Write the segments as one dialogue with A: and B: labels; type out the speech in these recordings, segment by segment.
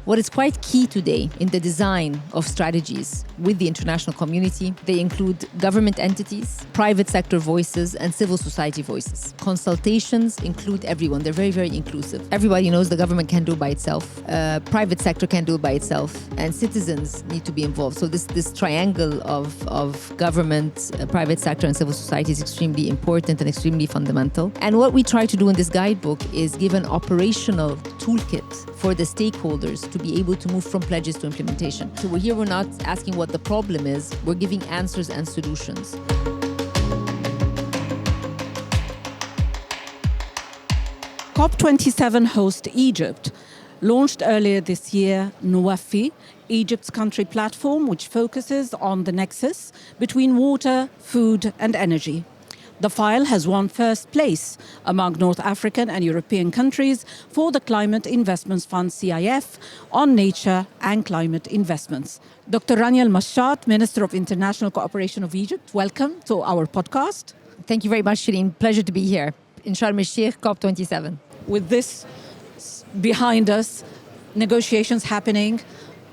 A: What is quite key today in the design of strategies with the international community, they include government entities, private sector voices, and civil society voices. Consultations include everyone. They're very, very inclusive. Everybody knows the government can't do it by itself. Private sector can't do it by itself. And citizens need to be involved. So this triangle of government, private sector, and civil society is extremely important and extremely fundamental. And what we try to do in this guidebook is give an operational toolkit for the stakeholders to be able to move from pledges to implementation. So we're not asking what the problem is, we're giving answers and solutions.
B: COP27 host Egypt launched earlier this year NWFE, Egypt's country platform, which focuses on the nexus between water, food and energy. The file has won first place among North African and European countries for the Climate Investments Fund CIF on nature and climate investments. Dr. Rania Al-Mashat, Minister of International Cooperation of Egypt, welcome to our podcast.
A: Thank you very much, Shireen. Pleasure to be here in Sharm el-Sheikh, COP27.
B: With this behind us, negotiations happening,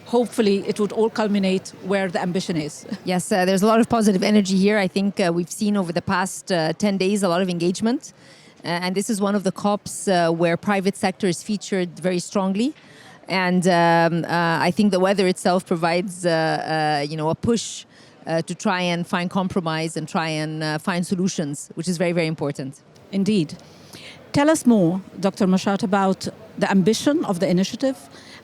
B: hopefully it would all culminate where the ambition is.
A: Yes, there's a lot of positive energy here. I think we've seen over the past 10 days a lot of engagement. And this is one of the COPs where private sector is featured very strongly. And I think the weather itself provides a push to try and find compromise and try and find solutions, which is very, very important.
B: Indeed. Tell us more, Dr. Mashat, about the ambition of the initiative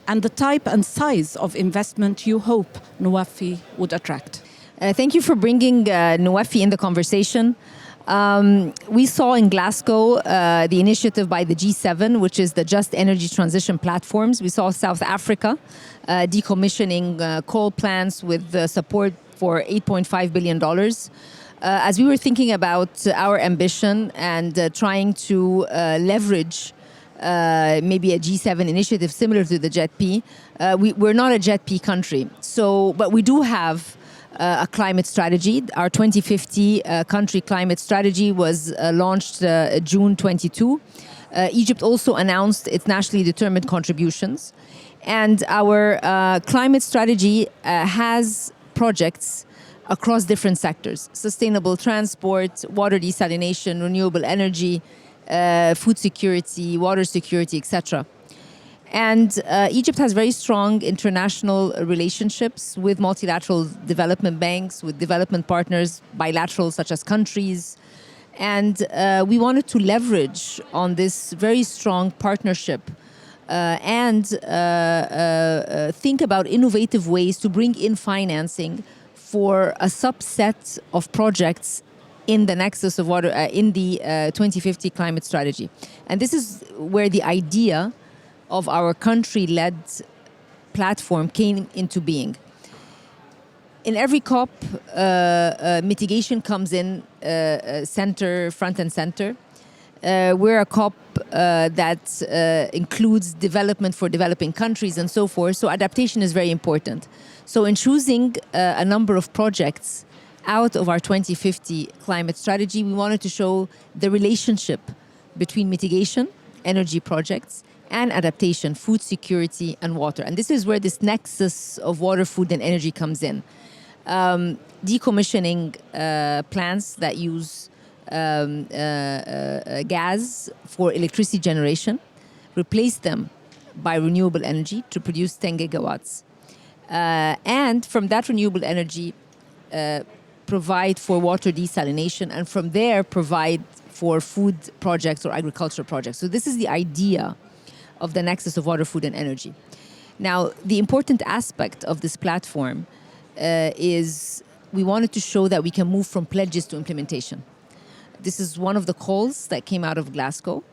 B: and the type and size of investment you hope NWFE would attract.
A: Thank you for bringing NWFE in the conversation. We saw in Glasgow the initiative by the G7, which is the Just Energy Transition Platforms. We saw South Africa decommissioning coal plants with support for $8.5 billion. As we were thinking about our ambition and trying to leverage maybe a G7 initiative similar to the JETP. We're not a JETP country, but we do have a climate strategy. Our 2050 country climate strategy was launched June 22. Egypt also announced its nationally determined contributions. And our climate strategy has projects across different sectors: sustainable transport, water desalination, renewable energy, food security, water security, etc. And Egypt has very strong international relationships with multilateral development banks, with development partners, bilateral such as countries. And we wanted to leverage on this very strong partnership and think about innovative ways to bring in financing for a subset of projects in the nexus of water, in the 2050 climate strategy. And this is where the idea of our country-led platform came into being. In every COP, mitigation comes in front and center. We're a COP that includes development for developing countries and so forth, so adaptation is very important. So in choosing a number of projects out of our 2050 climate strategy, we wanted to show the relationship between mitigation, energy projects, and adaptation, food security, and water. And this is where this nexus of water, food, and energy comes in. Decommissioning plants that use gas for electricity generation, replace them by renewable energy to produce 10 gigawatts. And from that renewable energy, provide for water desalination, and from there provide for food projects or agricultural projects. So this is the idea of the nexus of water, food, and energy. Now, the important aspect of this platform is we wanted to show that we can move from pledges to implementation. This is one of the calls that came out of Glasgow.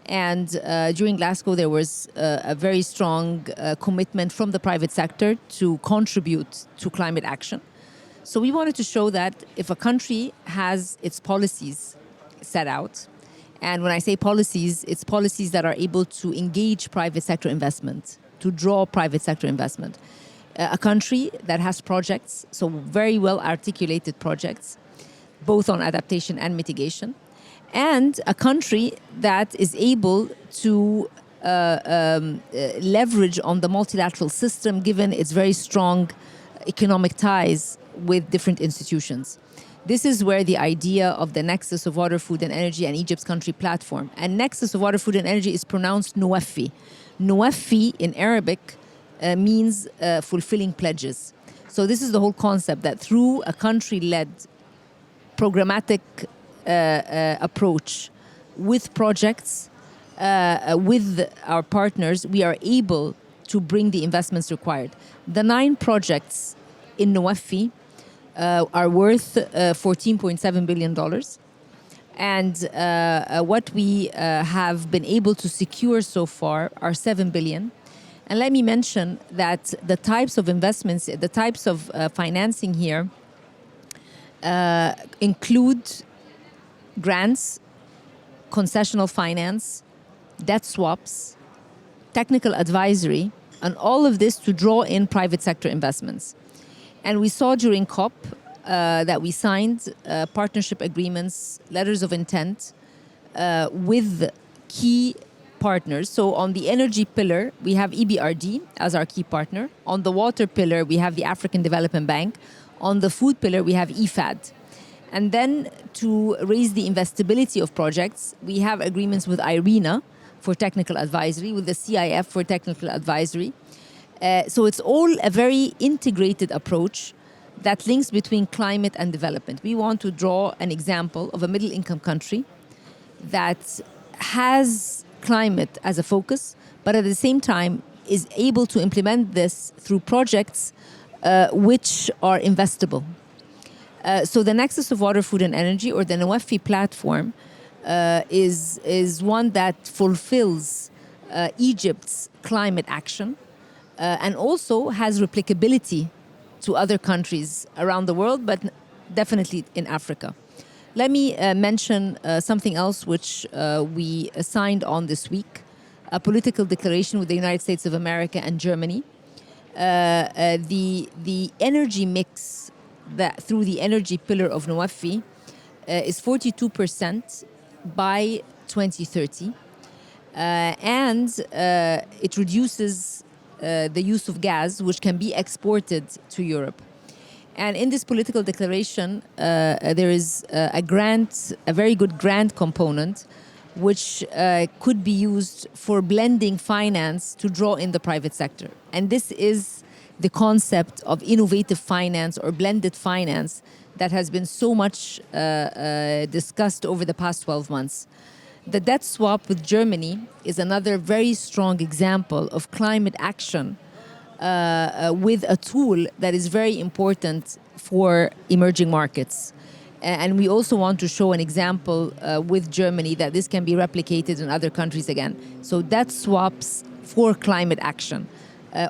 A: And during Glasgow, there was a very strong commitment from the private sector to contribute to climate action. So we wanted to show that if a country has its policies set out, and when I say policies, it's policies that are able to engage private sector investment, to draw private sector investment. A country that has projects, so very well articulated projects, both on adaptation and mitigation, and a country that is able to leverage on the multilateral system given its very strong economic ties with different institutions. This is where the idea of the nexus of water, food and energy and Egypt's country platform. And nexus of water, food and energy is pronounced NWFE. NWFE in Arabic means fulfilling pledges. So this is the whole concept that through a country-led programmatic approach with projects, with our partners, we are able to bring the investments required. The 9 projects in NWFE are worth $14.7 billion. And what we have been able to secure so far are $7 billion. And let me mention that the types of investments, the types of financing here include grants, concessional finance, debt swaps, technical advisory, and all of this to draw in private sector investments. And we saw during COP that we signed partnership agreements, letters of intent with key partners. So on the energy pillar, we have EBRD as our key partner. On the water pillar, we have the African Development Bank. On the food pillar, we have IFAD. And then to raise the investability of projects, we have agreements with IRENA for technical advisory, with the CIF for technical advisory. So it's all a very integrated approach that links between climate and development. We want to draw an example of a middle-income country that has climate as a focus, but at the same time is able to implement this through projects which are investable. So the nexus of water, food and energy, or the NWFE platform, is one that fulfills Egypt's climate action and also has replicability to other countries around the world, but definitely in Africa. Let me mention something else which we signed on this week, a political declaration with the United States of America and Germany. The energy mix that through the energy pillar of NWFE is 42% by 2030. And it reduces the use of gas, which can be exported to Europe. And in this political declaration, there is a very good grant component, which could be used for blending finance to draw in the private sector. And this is the concept of innovative finance or blended finance that has been so much discussed over the past 12 months. The debt swap with Germany is another very strong example of climate action with a tool that is very important for emerging markets. And we also want to show an example with Germany that this can be replicated in other countries again. So debt swaps for climate action.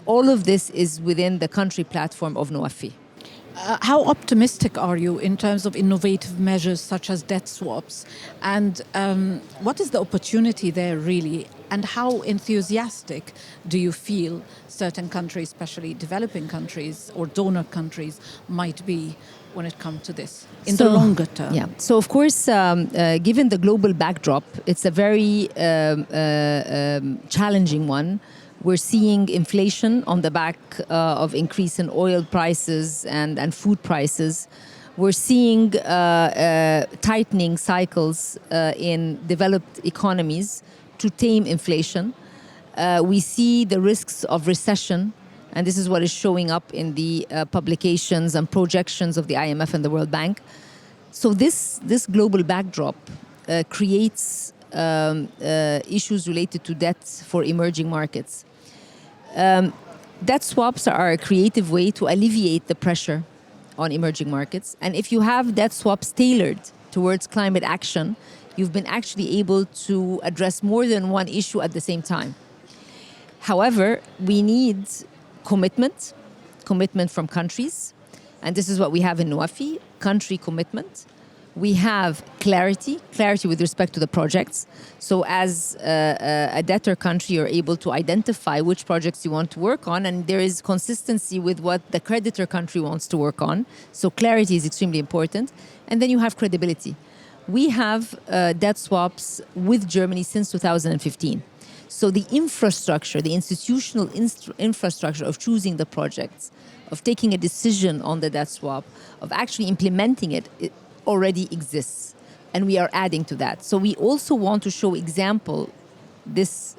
A: All of this is within the country platform of NWFE.
B: How optimistic are you in terms of innovative measures such as debt swaps? And what is the opportunity there really? And how enthusiastic do you feel certain countries, especially developing countries or donor countries, might be when it comes to this in the longer term?
A: Yeah. So of course, given the global backdrop, it's a very challenging one. We're seeing inflation on the back of increase in oil prices and food prices. We're seeing tightening cycles in developed economies to tame inflation. We see the risks of recession, and this is what is showing up in the publications and projections of the IMF and the World Bank. So this global backdrop creates issues related to debt for emerging markets. Debt swaps are a creative way to alleviate the pressure on emerging markets. And if you have debt swaps tailored towards climate action, you've been actually able to address more than one issue at the same time. However, we need commitment from countries. And this is what we have in NWFE, country commitment. We have clarity with respect to the projects. So as a debtor country, you're able to identify which projects you want to work on, and there is consistency with what the creditor country wants to work on. So clarity is extremely important. And then you have credibility. We have debt swaps with Germany since 2015. So the infrastructure, the institutional infrastructure of choosing the projects, of taking a decision on the debt swap, of actually implementing it, it already exists. And we are adding to that. So we also want to show this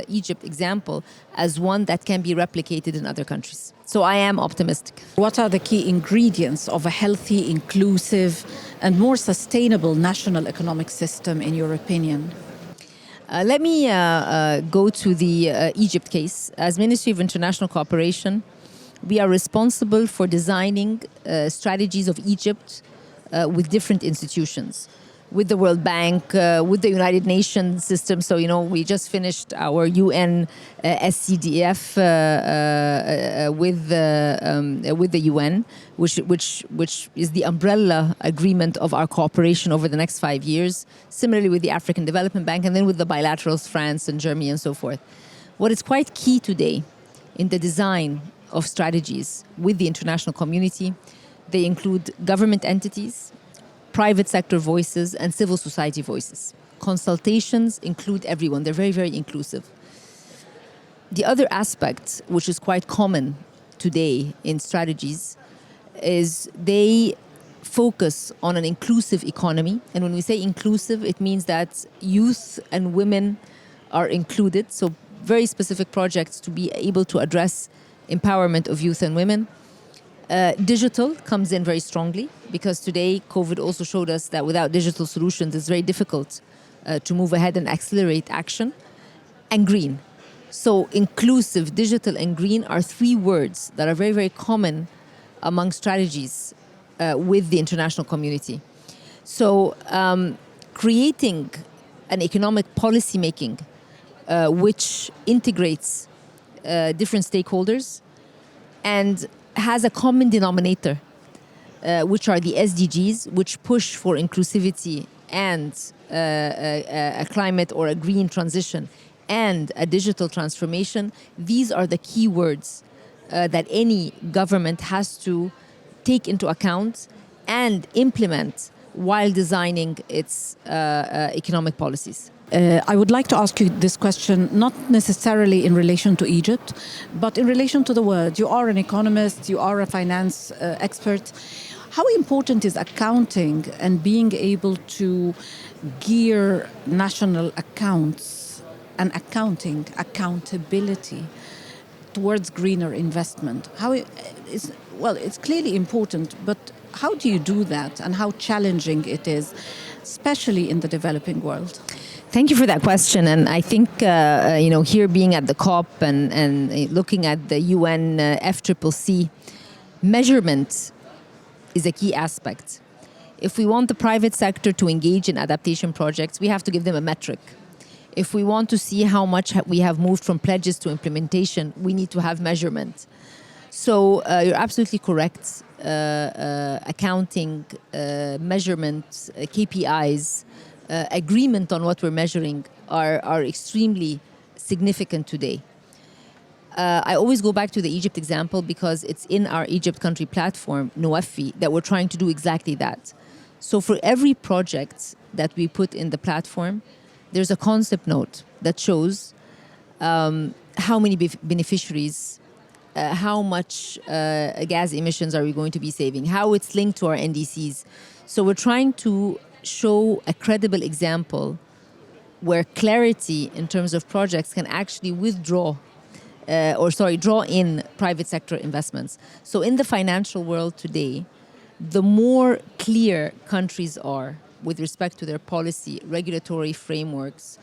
A: Egypt example as one that can be replicated in other countries. So I am optimistic.
B: What are the key ingredients of a healthy, inclusive, and more sustainable national economic system, in your opinion?
A: Let me go to the Egypt case. As Ministry of International Cooperation, we are responsible for designing strategies of Egypt with different institutions, with the World Bank, with the United Nations system. So, we just finished our UN SCDF with the UN, which is the umbrella agreement of our cooperation over the next 5 years. Similarly with the African Development Bank, and then with the bilaterals, France and Germany and so forth. What is quite key today in the design of strategies with the international community, they include government entities, private sector voices, and civil society voices. Consultations include everyone. They're very, very inclusive. The other aspect, which is quite common today in strategies, is they focus on an inclusive economy. And when we say inclusive, it means that youth and women are included. So very specific projects to be able to address empowerment of youth and women. Digital comes in very strongly, because today COVID also showed us that without digital solutions it's very difficult to move ahead and accelerate action. And green. So inclusive, digital and green are three words that are very, very common among strategies with the international community. So creating an economic policy making which integrates different stakeholders and has a common denominator, which are the SDGs, which push for inclusivity and a climate or a green transition and a digital transformation. These are the key words that any government has to take into account and implement while designing its economic policies.
B: I would like to ask you this question, not necessarily in relation to Egypt, but in relation to the world. You are an economist, you are a finance expert. How important is accounting and being able to gear national accounts and accountability towards greener investment? It's clearly important, but how do you do that, and how challenging it is, especially in the developing world?
A: Thank you for that question. And I think, here being at the COP and looking at the UN FCCC, measurement is a key aspect. If we want the private sector to engage in adaptation projects, we have to give them a metric. If we want to see how much we have moved from pledges to implementation, we need to have measurement. So you're absolutely correct. Accounting, measurement, KPIs, agreement on what we're measuring are extremely significant today. I always go back to the Egypt example because it's in our Egypt country platform, NWFE, that we're trying to do exactly that. So for every project that we put in the platform, there's a concept note that shows how many beneficiaries, how much gas emissions are we going to be saving, how it's linked to our NDCs. So we're trying to show a credible example where clarity in terms of projects can actually draw in private sector investments. So in the financial world today, the more clear countries are with respect to their policy, regulatory frameworks,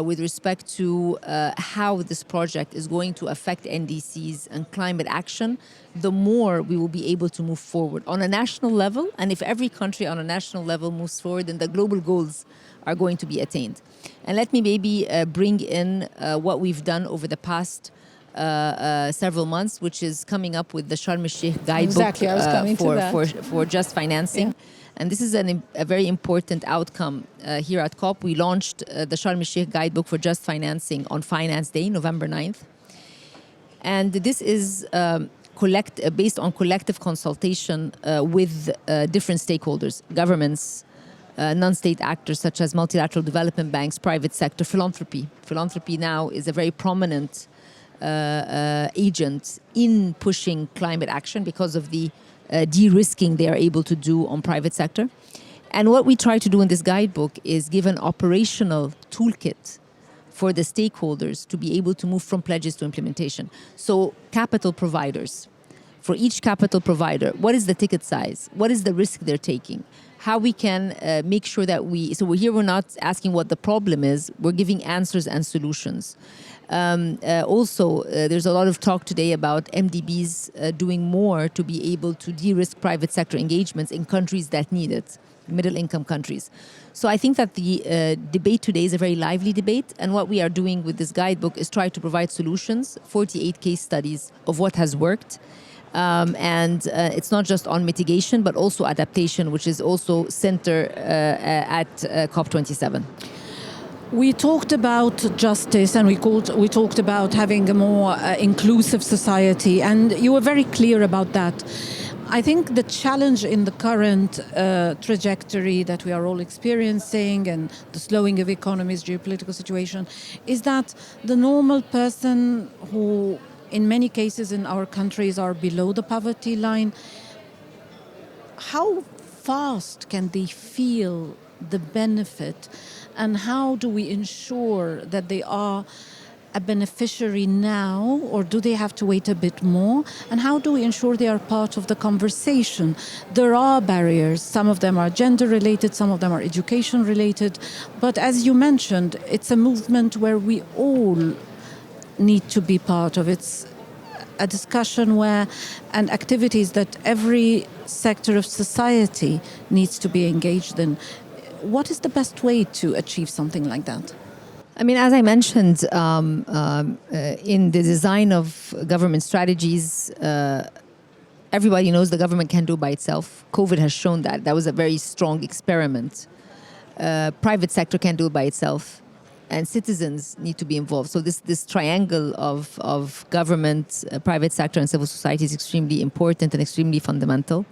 A: with respect to how this project is going to affect NDCs and climate action, the more we will be able to move forward on a national level. And if every country on a national level moves forward, then the global goals are going to be attained. And let me maybe bring in what we've done over the past several months, which is coming up with the Sharm el-Sheikh guidebook for just financing. Yeah. And this is a very important outcome here at COP. We launched the Sharm el-Sheikh guidebook for just financing on Finance Day, November 9th. And this is based on collective consultation with different stakeholders, governments, non-state actors such as multilateral development banks, private sector, philanthropy. Philanthropy now is a very prominent agent in pushing climate action because of the de-risking they are able to do on private sector. And what we try to do in this guidebook is give an operational toolkit for the stakeholders to be able to move from pledges to implementation. So capital providers, for each capital provider, what is the ticket size? What is the risk they're taking? How we can make sure that we're not asking what the problem is, we're giving answers and solutions. There's a lot of talk today about MDBs doing more to be able to de-risk private sector engagements in countries that need it, middle income countries. So I think that the debate today is a very lively debate, and what we are doing with this guidebook is try to provide solutions, 48 case studies of what has worked. It's not just on mitigation, but also adaptation, which is also center at COP27.
B: We talked about justice, and we talked about having a more inclusive society, and you were very clear about that. I think the challenge in the current trajectory that we are all experiencing and the slowing of economies, geopolitical situation, is that the normal person who in many cases in our countries are below the poverty line, how fast can they feel the benefit, and how do we ensure that they are a beneficiary now, or do they have to wait a bit more? And how do we ensure they are part of the conversation? There are barriers. Some of them are gender related, some of them are education related. But as you mentioned, it's a movement where we all need to be part of. It's a discussion where, and activities that every sector of society needs to be engaged in. What is the best way to achieve something like that?
A: I mean, as I mentioned, in the design of government strategies, everybody knows the government can't do it by itself. COVID has shown that. That was a very strong experiment. Private sector can't do it by itself, and citizens need to be involved. So this triangle of government, private sector, and civil society is extremely important and extremely fundamental.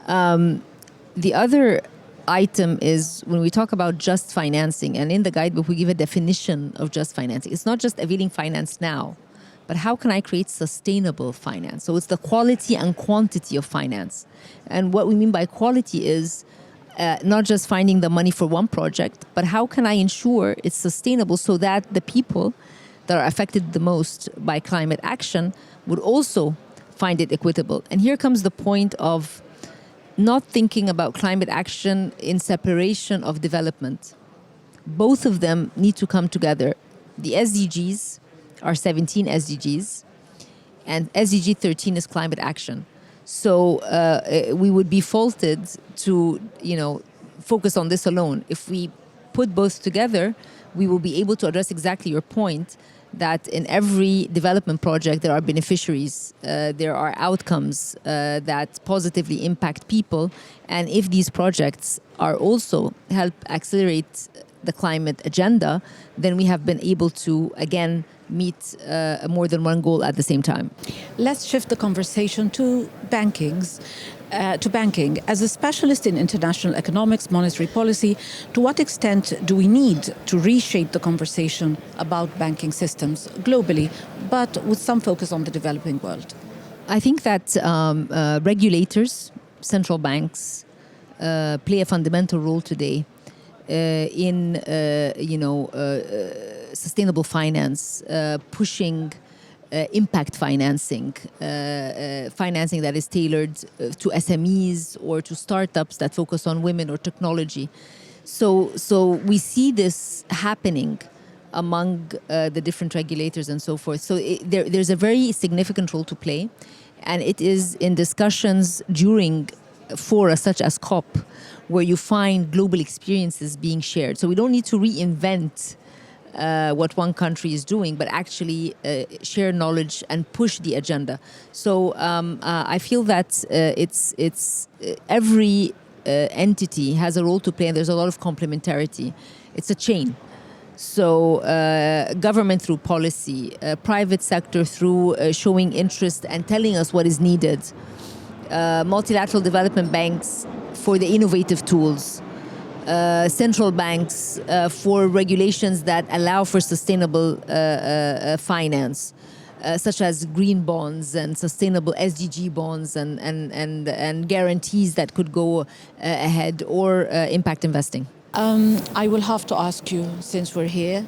A: The other item is when we talk about just financing, and in the guidebook we give a definition of just financing. It's not just availing finance now, but how can I create sustainable finance? So it's the quality and quantity of finance. And what we mean by quality is not just finding the money for one project, but how can I ensure it's sustainable so that the people that are affected the most by climate action would also find it equitable. And here comes the point of not thinking about climate action in separation of development. Both of them need to come together. The SDGs are 17 SDGs, and SDG 13 is climate action. So we would be faulted to, focus on this alone. If we put both together, we will be able to address exactly your point, that in every development project there are beneficiaries, there are outcomes that positively impact people, and if these projects are also help accelerate the climate agenda, then we have been able to again meet more than one goal at the same time.
B: Let's shift the conversation to banking. As a specialist in international economics, monetary policy, to what extent do we need to reshape the conversation about banking systems globally, but with some focus on the developing world?
A: I think that regulators, central banks, play a fundamental role today in sustainable finance, pushing impact financing, financing that is tailored to SMEs or to startups that focus on women or technology. So we see this happening among the different regulators and so forth. So there's a very significant role to play, and it is in discussions during fora such as COP where you find global experiences being shared. So we don't need to reinvent what one country is doing, but actually share knowledge and push the agenda. So I feel that it's every entity has a role to play, and there's a lot of complementarity. It's a chain. So government through policy, private sector through showing interest and telling us what is needed, multilateral development banks for the innovative tools, central banks for regulations that allow for sustainable finance, such as green bonds and sustainable SDG bonds and guarantees that could go ahead, or impact investing.
B: I will have to ask you, since we're here,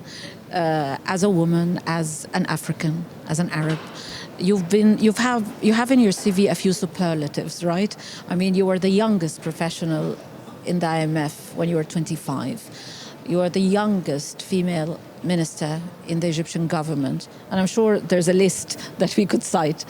B: as a woman, as an African, as an Arab, you have in your CV a few superlatives, right? I mean, you were the youngest professional in the IMF when you were 25. You are the youngest female minister in the Egyptian government, and I'm sure there's a list that we could cite.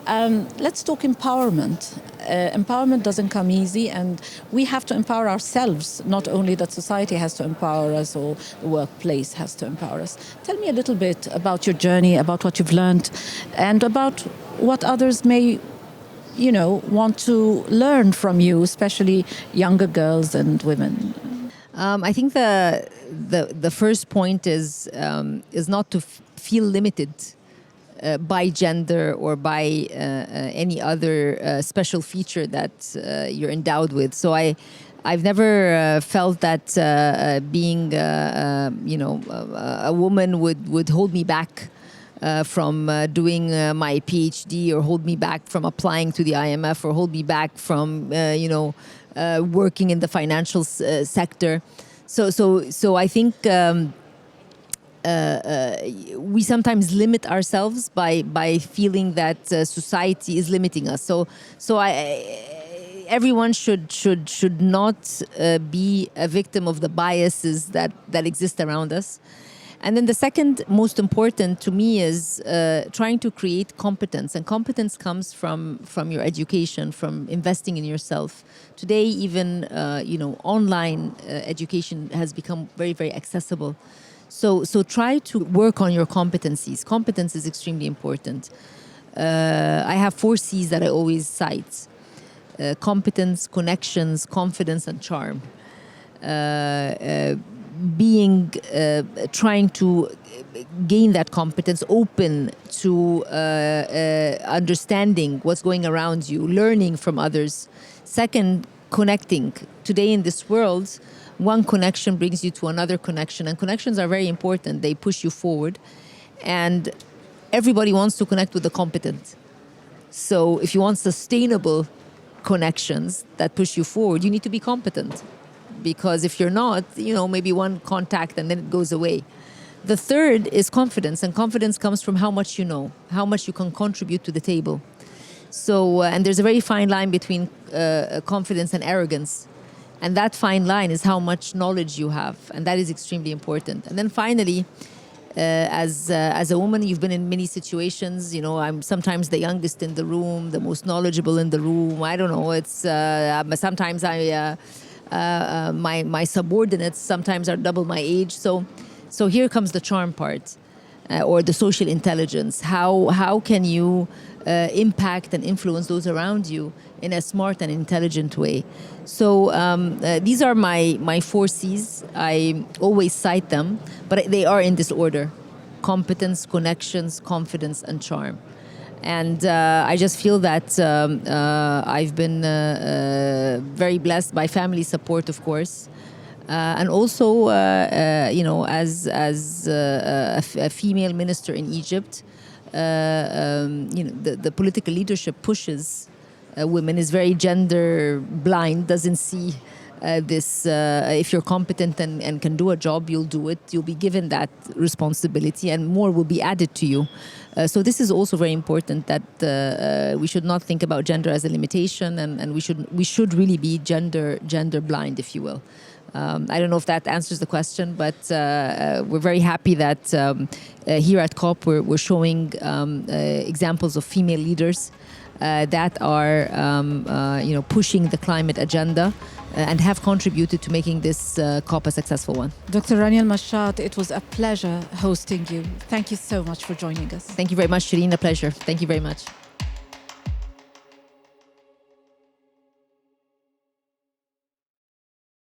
B: Let's talk empowerment. Empowerment doesn't come easy, and we have to empower ourselves, not only that society has to empower us or the workplace has to empower us. Tell me a little bit about your journey, about what you've learned, and about what others may, want to learn from you, especially younger girls and women.
A: I think the first point is not to feel limited by gender or by any other special feature that you're endowed with. So I've never felt that being a woman would hold me back from doing my PhD, or hold me back from applying to the IMF, or hold me back from working in the financial sector. So I think we sometimes limit ourselves by feeling that society is limiting us. So everyone should not be a victim of the biases that exist around us. And then the second most important to me is trying to create competence. And competence comes from your education, from investing in yourself. Today, even online education has become very, very accessible. So try to work on your competencies. Competence is extremely important. I have 4 C's that I always cite: competence, connections, confidence, and charm. Trying to gain that competence, open to understanding what's going around you, learning from others. Second, connecting. Today in this world, one connection brings you to another connection, and connections are very important. They push you forward, and everybody wants to connect with the competent. So if you want sustainable connections that push you forward, you need to be competent. Because if you're not, maybe one contact and then it goes away. The third is confidence, and confidence comes from how much you know, how much you can contribute to the table. So, and there's a very fine line between confidence and arrogance. And that fine line is how much knowledge you have, and that is extremely important. And then finally, as a woman, you've been in many situations. I'm sometimes the youngest in the room, the most knowledgeable in the room. I don't know. It's sometimes my subordinates sometimes are double my age. So here comes the charm part, or the social intelligence. How can you impact and influence those around you in a smart and intelligent way? So these are my 4 C's. I always cite them, but they are in this order: competence, connections, confidence, and charm. And I just feel that I've been very blessed by family support, of course, and also, as a female minister in Egypt, the political leadership pushes women, is very gender blind, doesn't see this. If you're competent and can do a job, you'll do it. You'll be given that responsibility, and more will be added to you. So this is also very important, that we should not think about gender as a limitation, and we should really be gender blind, if you will. I don't know if that answers the question, but we're very happy that here at COP we're showing examples of female leaders that are pushing the climate agenda and have contributed to making this COP a successful one.
B: Dr. Rania Al-Mashat, it was a pleasure hosting you. Thank you so much for joining us.
A: Thank you very much, Shireen. A pleasure. Thank you very much.